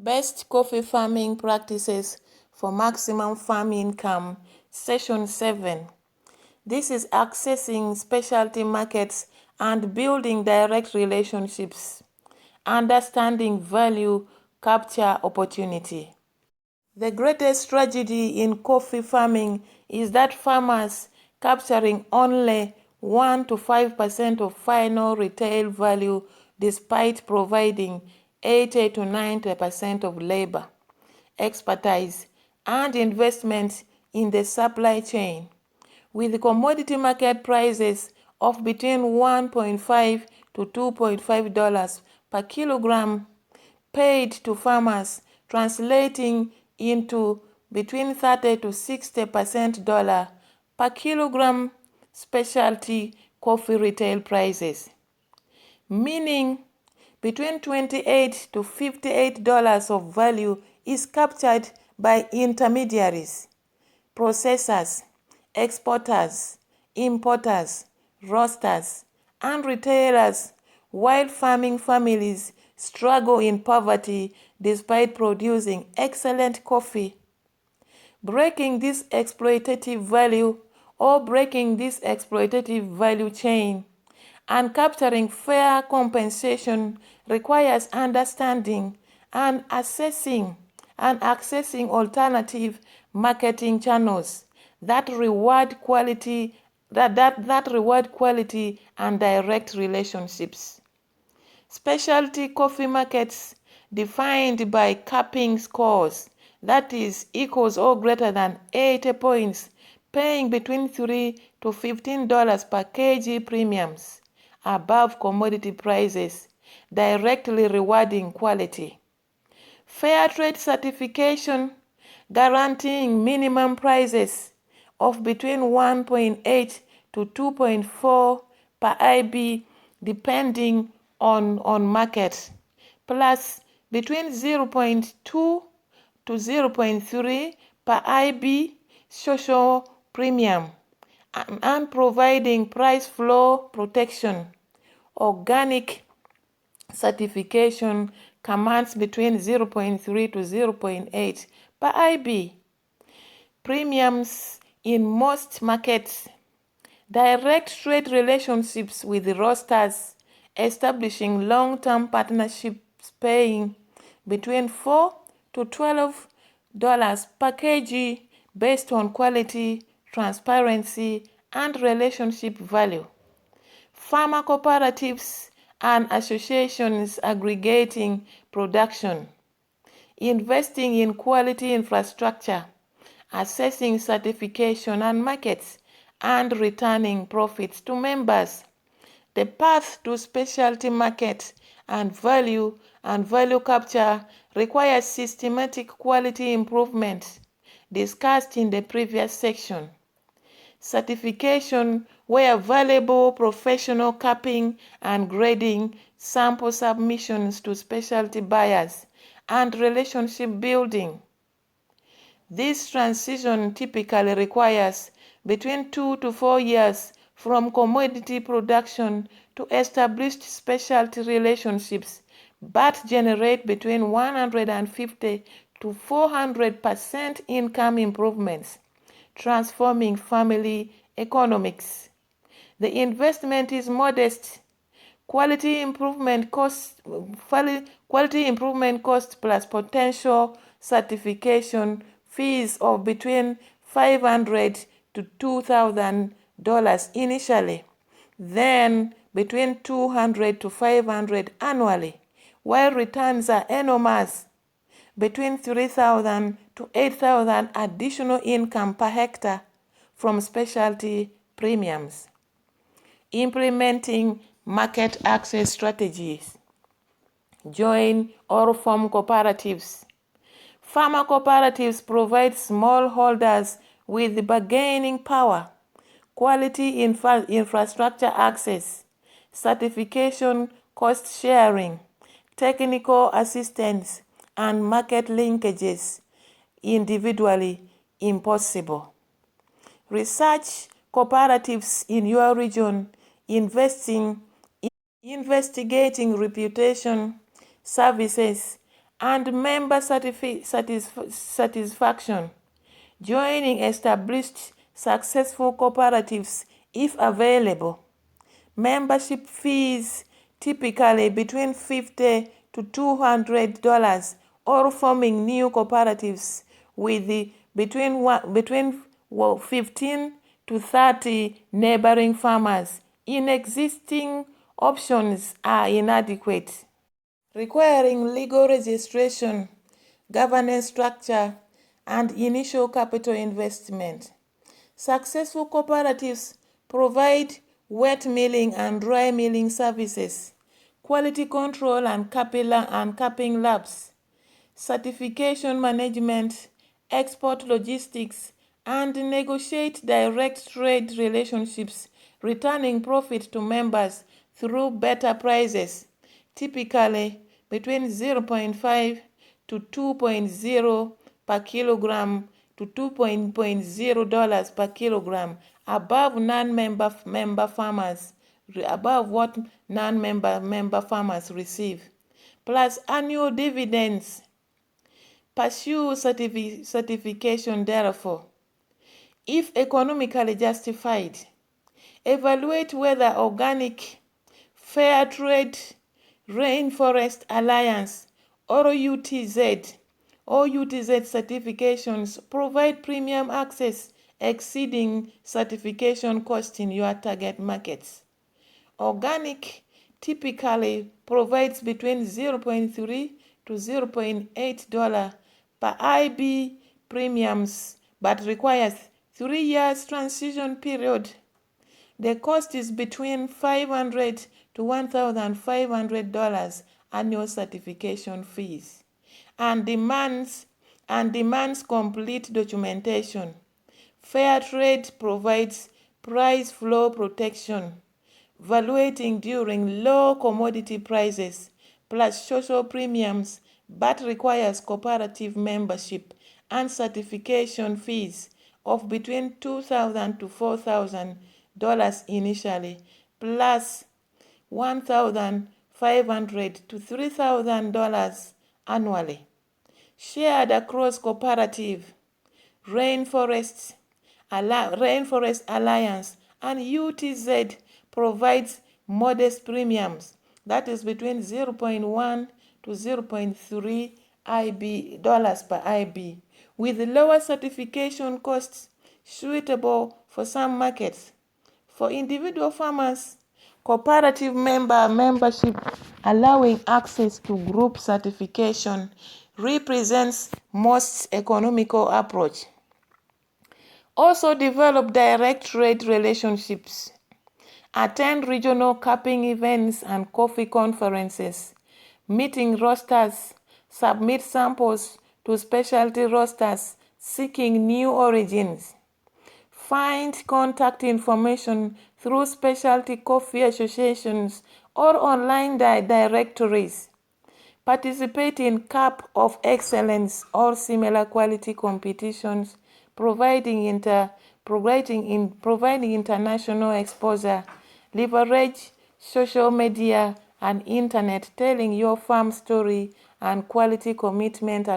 Best coffee farming practices for maximum farm income, Session 7. This is accessing specialty markets and building direct relationships, understanding value capture opportunity. The greatest tragedy in coffee farming is that farmers capturing only 1 to 5% of final retail value despite providing 80 to 90% of labor, expertise, and investment in the supply chain. With commodity market prices of between $1.5 to $2.5 per kilogram paid to farmers, translating into between 30 to 60% dollar per kilogram specialty coffee retail prices, meaning between $28 to $58 of value is captured by intermediaries, processors, exporters, importers, roasters, and retailers, while farming families struggle in poverty despite producing excellent coffee. Breaking this exploitative value chain and capturing fair compensation requires understanding and accessing alternative marketing channels that reward quality and direct relationships. Specialty coffee markets defined by capping scores, that is, equals or greater than 80 points, paying between $3 to $15 per kg premiums above commodity prices, directly rewarding quality. Fair trade certification, guaranteeing minimum prices of between 1.8 to 2.4 per IB depending on market, plus between 0.2 to 0.3 per IB social premium, and providing price floor protection. Organic certification commands between 0.3 to 0.8 per IB. Premiums in most markets. Direct trade relationships with the roasters, establishing long-term partnerships paying between $4 to $12 per kg based on quality, transparency, and relationship value. Farmer cooperatives and associations aggregating production, investing in quality infrastructure, assessing certification and markets, and returning profits to members. The path to specialty market and value capture requires systematic quality improvement discussed in the previous section. Certification, where valuable professional capping and grading, sample submissions to specialty buyers, and relationship building. This transition typically requires between 2 to 4 years from commodity production to established specialty relationships, but generate between 150 to 400% income improvements, transforming family economics. The investment is modest. Quality improvement cost plus potential certification fees of between $500 to $2,000 initially, then between $200 to $500 annually, while returns are enormous, between $3,000 to $8,000 additional income per hectare from specialty premiums. Implementing market access strategies. Join or form cooperatives. Farmer cooperatives provide smallholders with bargaining power, quality infrastructure access, certification cost sharing, technical assistance, and market linkages. Individually impossible. Research cooperatives in your region, investigating reputation, services, and member satisfaction. Joining established successful cooperatives if available. Membership fees typically between $50 to $200, or forming new cooperatives with between 15 to 30 neighboring farmers. Existing options are inadequate, requiring legal registration, governance structure, and initial capital investment. Successful cooperatives provide wet milling and dry milling services, quality control and capping labs, certification management, export logistics, and negotiate direct trade relationships, returning profit to members through better prices, typically between 0.5 to 2.0 per kilogram to $2.0 per kilogram above what non-member farmers receive, plus annual dividends. Pursue certification therefore, if economically justified. Evaluate whether organic, fair trade, Rainforest Alliance, or UTZ certifications provide premium access exceeding certification cost in your target markets. Organic typically provides between 0.3 to $0.8 per IB premiums, but requires 3 years transition period. The cost is between $500 to $1,500 annual certification fees, and demands complete documentation. Fair trade provides price floor protection, valuating during low commodity prices, plus social premiums, but requires cooperative membership and certification fees of between $2,000 to $4,000 initially, plus $1,500 to $3,000 annually. Shared across cooperative, Rainforest Alliance, and UTZ provides modest premiums, that is between 0.1 to 0.3 dollars per IB, with lower certification costs suitable for some markets. For individual farmers, cooperative membership allowing access to group certification represents most economical approach. Also develop direct trade relationships. Attend regional capping events and coffee conferences. Meeting roasters. Submit samples to specialty roasters seeking new origins. Find contact information through specialty coffee associations or online directories. Participate in Cup of Excellence or similar quality competitions, providing international exposure. Leverage social media and internet, telling your farm story and quality commitment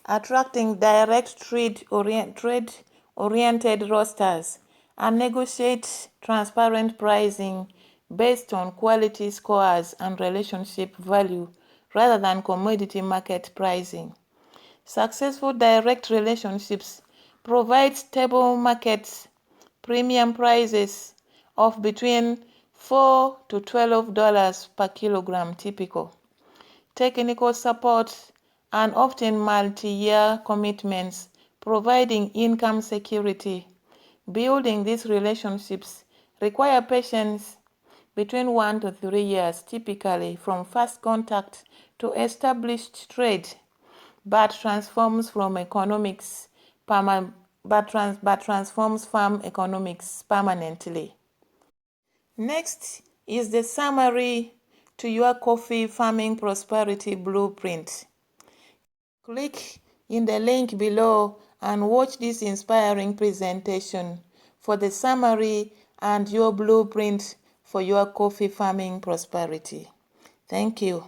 attracting direct trade-oriented roasters, and negotiate transparent pricing based on quality scores and relationship value rather than commodity market pricing. Successful direct relationships provide stable markets, premium prices of between $4 to $12 per kilogram typical, technical support, and often multi-year commitments, providing income security. Building these relationships require patience between 1 to 3 years, typically from first contact to established trade, but transforms farm economics permanently. Next is the summary to your coffee farming prosperity blueprint. Click in the link below and watch this inspiring presentation for the summary and your blueprint for your coffee farming prosperity. Thank you.